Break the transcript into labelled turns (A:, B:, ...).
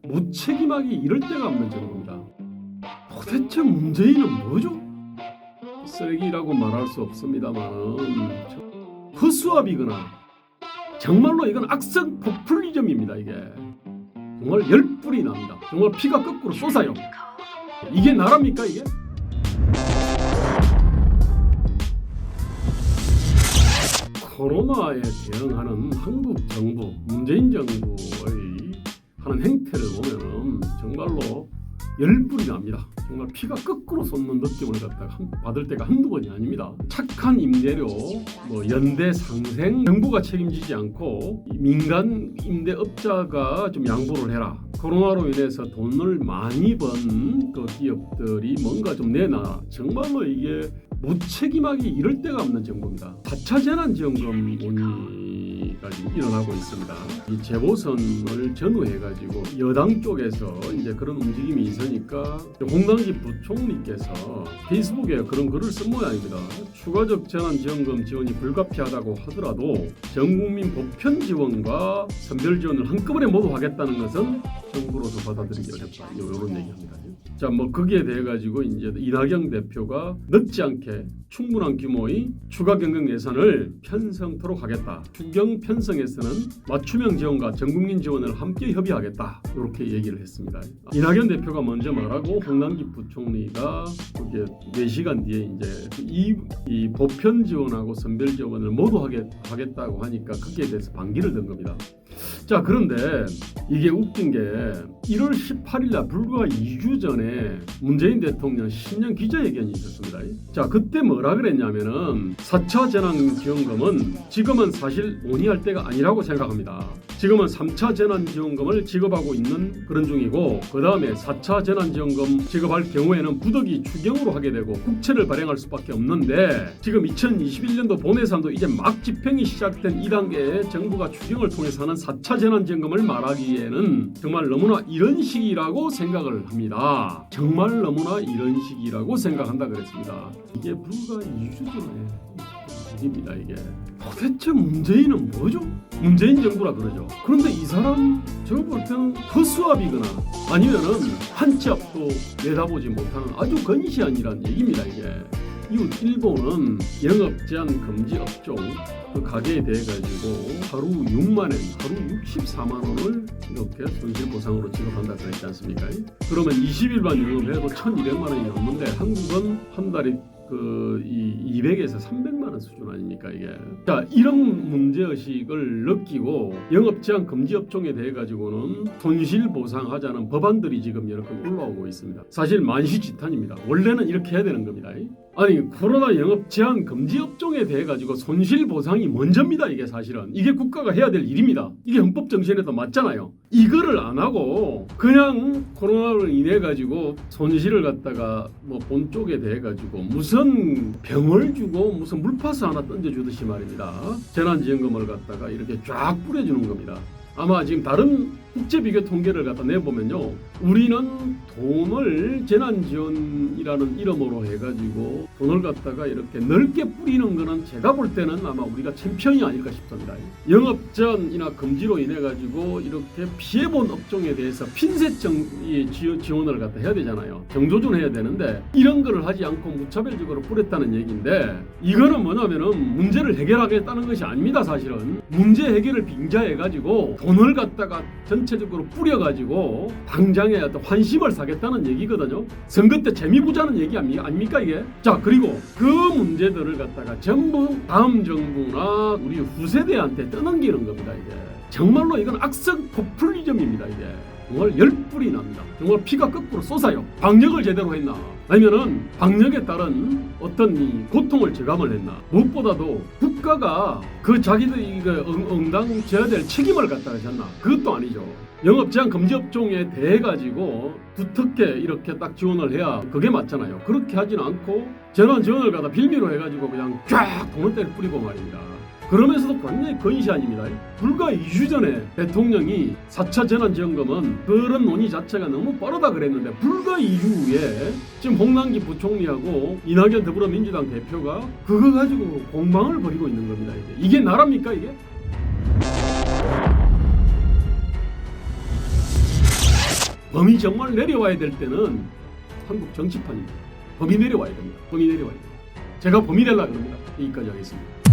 A: 무책임하기 이럴 데가 없는 정부입니다. 도대체 문재인은 뭐죠? 쓰레기라고 말할 수 없습니다만 허수아비거나 정말로 이건 악성 포퓰리즘입니다. 이게 정말 열불이 납니다. 정말 피가 거꾸로 솟아요. 이게 나라입니까 이게? 코로나에 대응하는 한국 정부, 문재인 정부의 하는 행태를 보면은 정말로 열불이 납니다. 정말 피가 거꾸로 솟는 느낌을 갖다가 받을 때가 한두 번이 아닙니다. 착한 임대료, 연대 상생 정부가 책임지지 않고 민간 임대업자가 좀 양보를 해라. 코로나로 인해서 돈을 많이 번 그 기업들이 뭔가 좀 내놔. 정말로 이게 무책임하기 이럴 데가 없는 정부입니다. 4차 재난지원금 논의가 지금 일어나고 있습니다. 이 재보선을 전후해가지고 여당 쪽에서 이제 그런 움직임이 있으니까 홍남기 부총리께서 페이스북에 그런 글을 쓴 모양입니다. 추가적 재난지원금 지원이 불가피하다고 하더라도 전국민 보편 지원과 선별 지원을 한꺼번에 모두 하겠다는 것은 정부로서 받아들이기 어렵다. 이런 얘기합니다. 자, 거기에 대해 가지고 이제 이낙연 대표가 늦지 않게 충분한 규모의 추가 경영 예산을 편성토록 하겠다. 추경 편성에서는 맞춤형 지원과 전국민 지원을 함께 협의하겠다. 이렇게 얘기를 했습니다. 이낙연 대표가 먼저 말하고 홍남기 부총리가 그게 4시간 뒤에 이제 이 보편 지원하고 선별 지원을 모두 하겠다고 하니까 거기에 대해서 반기를 든 겁니다. 자, 그런데 이게 웃긴 게 1월 18일 날 불과 2주 전에 문재인 대통령 신년 기자회견이 있었습니다. 자, 그때 뭐라 그랬냐면은 4차 재난지원금은 지금은 사실 논의할 때가 아니라고 생각합니다. 지금은 3차 재난지원금을 지급하고 있는 그런 중이고, 그 다음에 4차 재난지원금 지급할 경우에는 부득이 추경으로 하게 되고 국채를 발행할 수밖에 없는데, 지금 2021년도 본 예산도 이제 막 집행이 시작된 2단계에 정부가 추경을 통해서 하는 4차 재난지원금을 말하기에는 정말 너무나 이런 시기라고 생각을 합니다. 정말 너무나 이런 시기라고 생각한다 그랬습니다. 이게 불과 2주 전에 일입니다. 이게 도대체 문재인은 뭐죠? 문재인 정부라 그러죠. 그런데 이 사람 제가 볼 때는 허수아비거나 아니면은 한 치 앞도 내다보지 못하는 아주 건시안이라는 얘기입니다. 이게 이웃 일본은 영업 제한 금지 업종 그 가게에 대해 가지고 하루 6만 원, 하루 64만 원을 이렇게 손실 보상으로 지급한다 그랬지 않습니까? 그러면 20일만 영업해도 1,200만 원이 넘는데 한국은 한 달에 이 200에서 300만 원 수준 아닙니까 이게? 자, 이런 문제의식을 느끼고 영업 제한 금지 업종에 대해 가지고는 손실 보상하자는 법안들이 지금 여러 건 올라오고 있습니다. 사실 만시지탄입니다. 원래는 이렇게 해야 되는 겁니다. 아니, 코로나 영업 제한 금지 업종에 대해 가지고 손실 보상이 먼저입니다. 이게 사실은 이게 국가가 해야 될 일입니다. 이게 헌법 정신에도 맞잖아요. 이거를 안 하고 그냥 코로나로 인해 가지고 손실을 갖다가 본 쪽에 대해 가지고 무슨 병을 주고 무슨 물파스 하나 던져주듯이 말입니다. 재난지원금을 갖다가 이렇게 쫙 뿌려주는 겁니다. 아마 지금 다른 국제 비교 통계를 갖다 내보면요, 우리는 돈을 재난지원이라는 이름으로 해가지고 돈을 갖다가 이렇게 넓게 뿌리는 거는 제가 볼 때는 아마 우리가 챔피언이 아닐까 싶습니다. 영업 제한이나 금지로 인해 가지고 이렇게 피해본 업종에 대해서 핀셋 지원을 갖다 해야 되잖아요. 정조준 해야 되는데 이런 거를 하지 않고 무차별적으로 뿌렸다는 얘기인데, 이거는 뭐냐면은 문제를 해결하겠다는 것이 아닙니다. 사실은 문제 해결을 빙자해가지고 돈을 갖다가 전체적으로 뿌려가지고 당장에 어떤 환심을 사겠다는 얘기거든요. 선거 때 재미 보자는 얘기 아닙니까 이게? 자, 그리고 그 문제들을 갖다가 전부 다음 정부나 우리 후세대한테 떠넘기는 겁니다. 이게 정말로 이건 악성 포퓰리즘입니다. 이게 정말 열불이 납니다. 정말 피가 거꾸로 쏟아요. 방역을 제대로 했나? 아니면은 방역에 따른 어떤 이 고통을 제감을 했나? 무엇보다도 국가가 그 자기들이 응당져야 될 책임을 갖다가 졌나? 그것도 아니죠. 영업 제한 금지 업종에 대해 가지고 두텁게 이렇게 딱 지원을 해야 그게 맞잖아요. 그렇게 하지는 않고 재난 지원을 갖다 빌미로 해가지고 그냥 쫙 돈을 뿌리고 말입니다. 그러면서도 굉장히 건시안입니다. 불과 2주 전에 대통령이 4차 재난지원금은 그런 논의 자체가 너무 빠르다 그랬는데, 불과 2주 후에 지금 홍남기 부총리하고 이낙연 더불어민주당 대표가 그거 가지고 공방을 벌이고 있는 겁니다. 이게 나라입니까 이게? 범이 정말 내려와야 될 때는 한국 정치판입니다. 범이 내려와야 됩니다. 범이 내려와야 됩니다. 제가 범이 되려고 합니다. 여기까지 하겠습니다.